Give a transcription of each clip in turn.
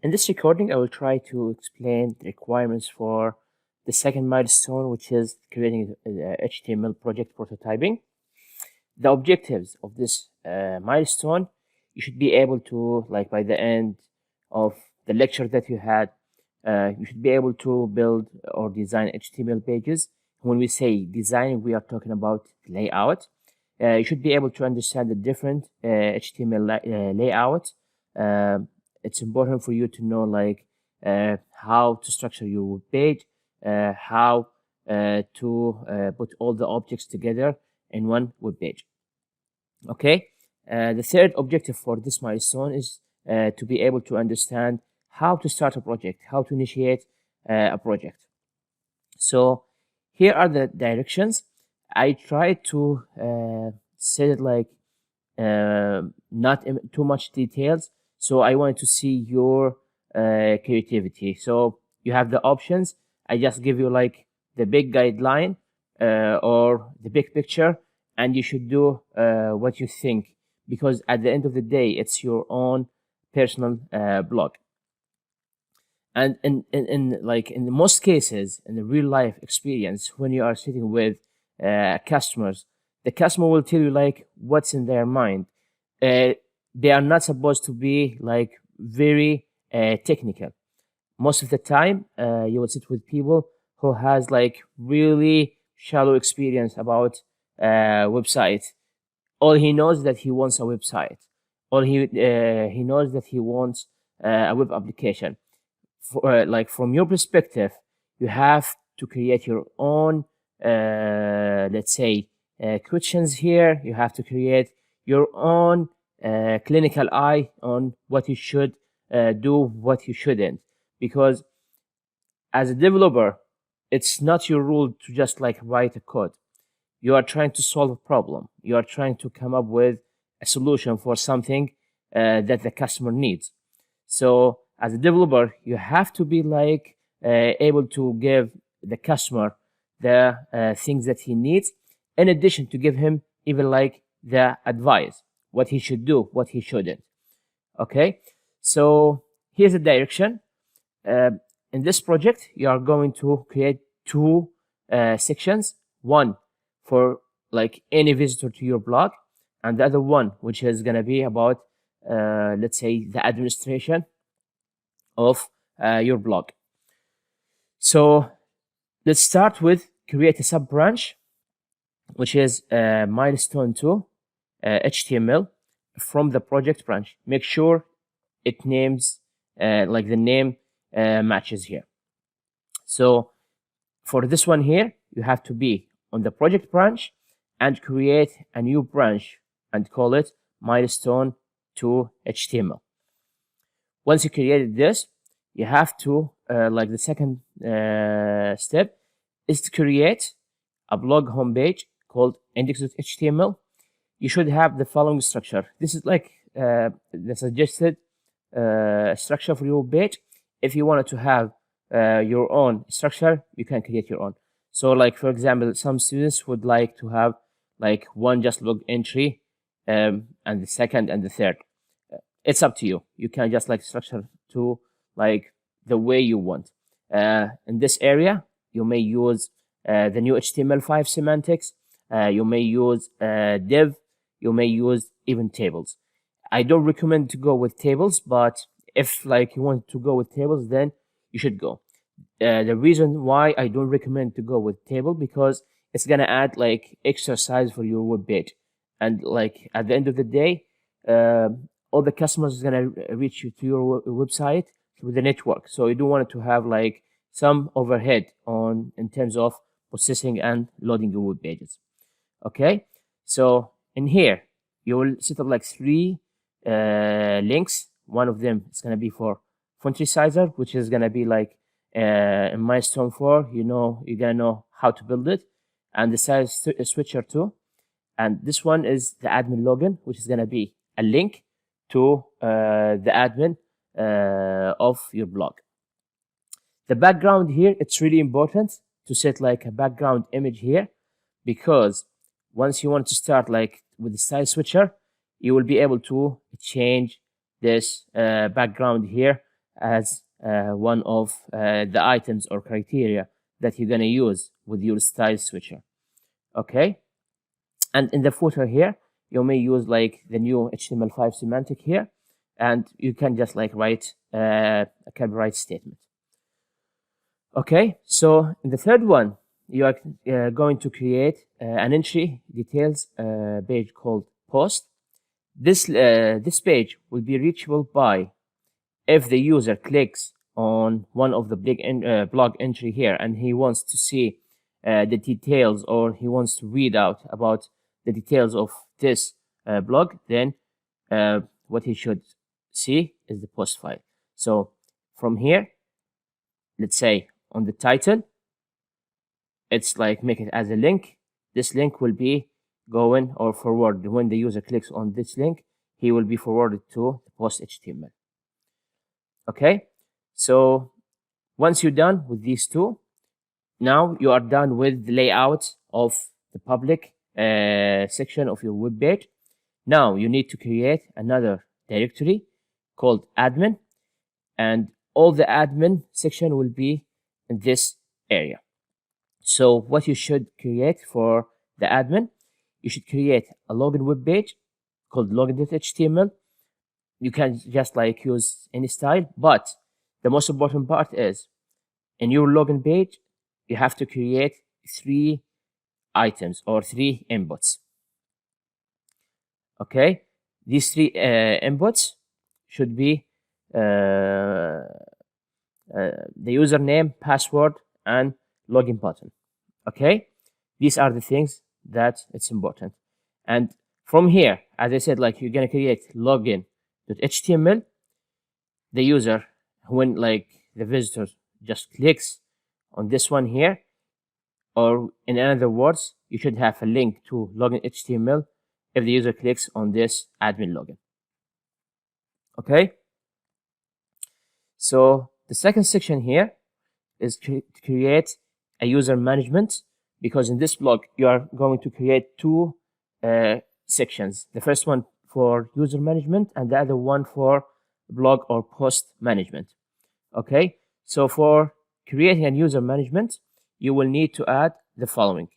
In this recording, I will try to explain the requirements for the second milestone, which is creating HTML project prototyping. The objectives of this milestone, you should be able to, like by the end of the lecture that you had, you should be able to build or design HTML pages. When we say design, we are talking about layout. You should be able to understand the different HTML layout. It's important for you to know like how to structure your web page, how to put all the objects together in one web page. Okay. The third objective for this milestone is to be able to understand how to start a project, how to initiate a project. So here are the directions. I try to set it like not too much details. So I want to see your creativity. So you have the options. I just give you like the big guideline or the big picture, and you should do what you think, because at the end of the day, it's your own personal blog. And in most cases, in the real life experience, when you are sitting with customers, the customer will tell you like what's in their mind. They are not supposed to be like very technical. Most of the time, you will sit with people who has like really shallow experience about websites. All he knows that he wants a website. All he knows that he wants a web application. Like from your perspective, you have to create your own, let's say, questions here. You have to create your own clinical eye on what you should do, what you shouldn't. Because as a developer, it's not your role to just like write a code. You are trying to solve a problem. You are trying to come up with a solution for something that the customer needs. So as a developer, you have to be like able to give the customer the things that he needs, in addition to give him even like the advice, what he should do, what he shouldn't. Okay, so here's the direction. In this project, you are going to create two sections. One for like any visitor to your blog, and the other one which is going to be about, let's say, the administration of your blog. So let's start with create a sub branch, which is milestone 2 HTML from the project branch. Make sure it names like the name matches here. So for this one here, you have to be on the project branch and create a new branch and call it milestone 2 HTML. Once you created this, you have to, like the second step is to create a blog homepage called index.html. You should have the following structure. This is like the suggested structure for your page. If you wanted to have your own structure, you can create your own. So like, for example, some students would like to have like one just log entry and the second and the third. It's up to you. You can just like structure to like the way you want. In this area, you may use the new HTML5 semantics. You may use div. You may use even tables. I don't recommend to go with tables, but if like you want to go with tables, then you should go. The reason why I don't recommend to go with table, because it's gonna add like exercise for your web page, and like at the end of the day, all the customers is gonna reach you to your website through the network. So you don't want to have like some overhead on in terms of processing and loading your web pages. Okay, so in here you will set up like three links. One of them is gonna be for font resizer, which is gonna be like in milestone 4. You're gonna know how to build it, and the size switcher too. And this one is the admin login, which is gonna be a link to the admin of your blog. The background here, it's really important to set like a background image here, because once you want to start like with the style switcher, you will be able to change this background here as one of the items or criteria that you're gonna use with your style switcher. Okay, and in the footer here, you may use like the new HTML5 semantic here, and you can just like write a copyright statement. Okay, so in the third one, you are going to create an entry details page called post. This page will be reachable by if the user clicks on one of the blog entry here and he wants to see the details, or he wants to read out about the details of this blog, then what he should see is the post file. So from here, let's say on the title, it's like make it as a link. This link will be going or forward. When the user clicks on this link, he will be forwarded to the post HTML. Okay, so once you're done with these two, now you are done with the layout of the public section of your web page. Now you need to create another directory called admin, and all the admin section will be in this area. So what you should create for the admin, you should create a login web page called login.html. You can just like use any style, but the most important part is in your login page, you have to create 3 items or 3 inputs. Okay, these 3 inputs should be the username, password, and login button. Okay, these are the things that it's important. And from here, as I said, like you're gonna create login.html. The user, when like the visitor just clicks on this one here, or in other words, you should have a link to login.html if the user clicks on this admin login. Okay, so the second section here is to create a user management, because in this blog you are going to create 2 sections. The first one for user management and the other one for blog or post management. Okay, so for creating a user management, you will need to add the following.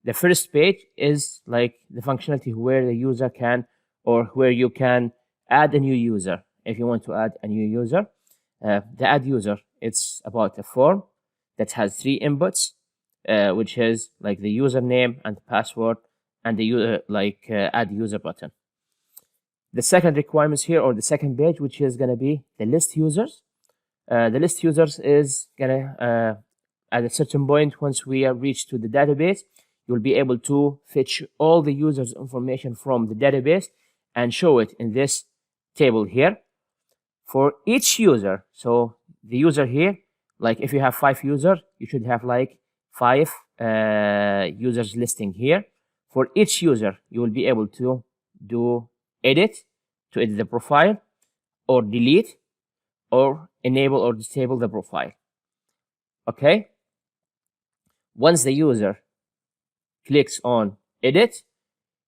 The first page is like the functionality where the user can, or where you can add a new user. If you want to add a new user, the add user, it's about a form that has 3 inputs, which is like the username and the password and the add user button. The second requirements here, or the second page, which is going to be the list users. The list users is going to, at a certain point, once we are reached to the database, you'll be able to fetch all the users' information from the database and show it in this table here. For each user, so the user here, like if you have 5 users, you should have like 5 users listing here. For each user, you will be able to do edit, to edit the profile, or delete, or enable or disable the profile. Okay, once the user clicks on edit,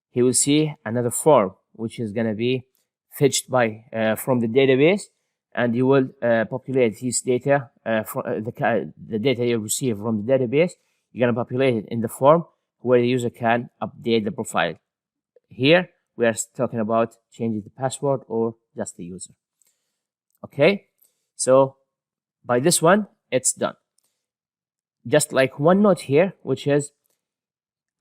he will see another form which is going to be fetched by from the database, and you will populate his data from the data you receive from the database. You're going to populate it in the form where the user can update the profile. Here we are talking about changing the password or just the user. Okay, so by this one it's done. Just like one note here, which is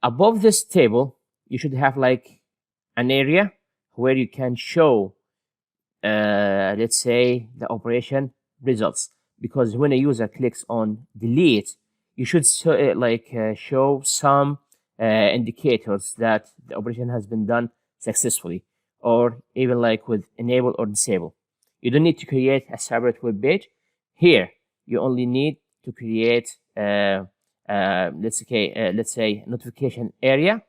above this table, you should have like an area where you can show let's say the operation results, because when a user clicks on delete, you should show some indicators that the operation has been done successfully, or even like with enable or disable. You don't need to create a separate web page. Here you only need to create let's say notification area,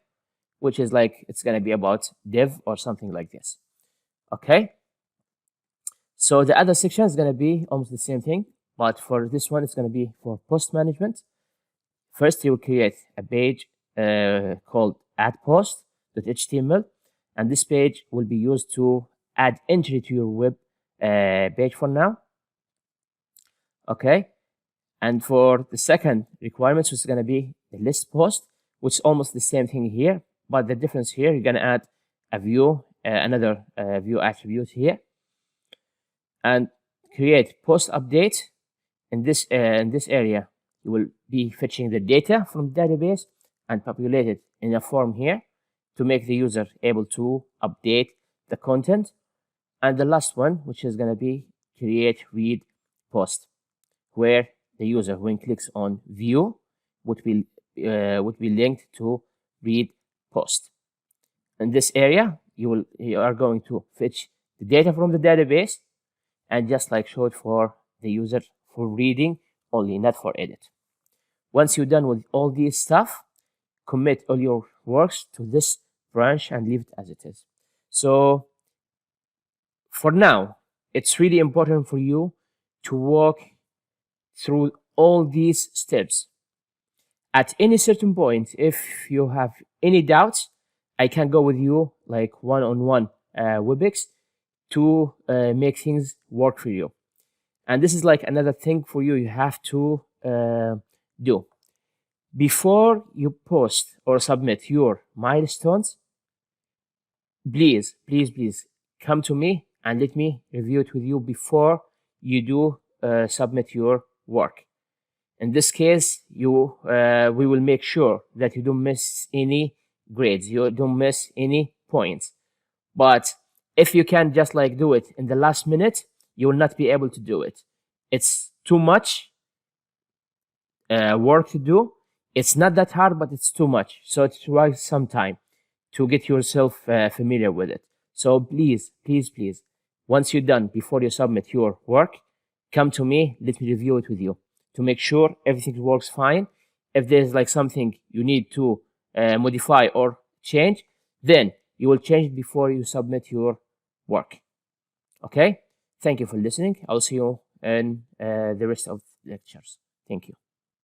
which is like it's going to be about div or something like this. Okay, so the other section is going to be almost the same thing, but for this one it's going to be for post management. First you will create a page called add post.html, and this page will be used to add entry to your web page for now. Okay. And for the second requirement, which is going to be the list post, which is almost the same thing here, but the difference here, you're going to add a view, another view attribute here, and create post update. In this area, you will be fetching the data from the database and populate it in a form here to make the user able to update the content. And the last one, which is going to be create read post, where the user, when clicks on view, would be linked to read post. In this area, you are going to fetch the data from the database and just like show it for the user for reading only, not for edit. Once you're done with all these stuff, commit all your works to this branch and leave it as it is. So for now, it's really important for you to walk through all these steps. At any certain point, if you have any doubts, I can go with you like one-on-one WebEx to make things work for you. And this is like another thing for you have to do. Before you post or submit your milestones, please come to me and let me review it with you before you do submit your work. In this case, we will make sure that you don't miss any grades, you don't miss any points. But if you can just like do it in the last minute, you will not be able to do it. It's too much work to do. It's not that hard, but it's too much. So it requires some time to get yourself familiar with it. So please, once you're done, before you submit your work, come to me, let me review it with you to make sure everything works fine. If there's like something you need to modify or change, then you will change it before you submit your work. Okay? Thank you for listening. I'll see you in the rest of the lectures. Thank you.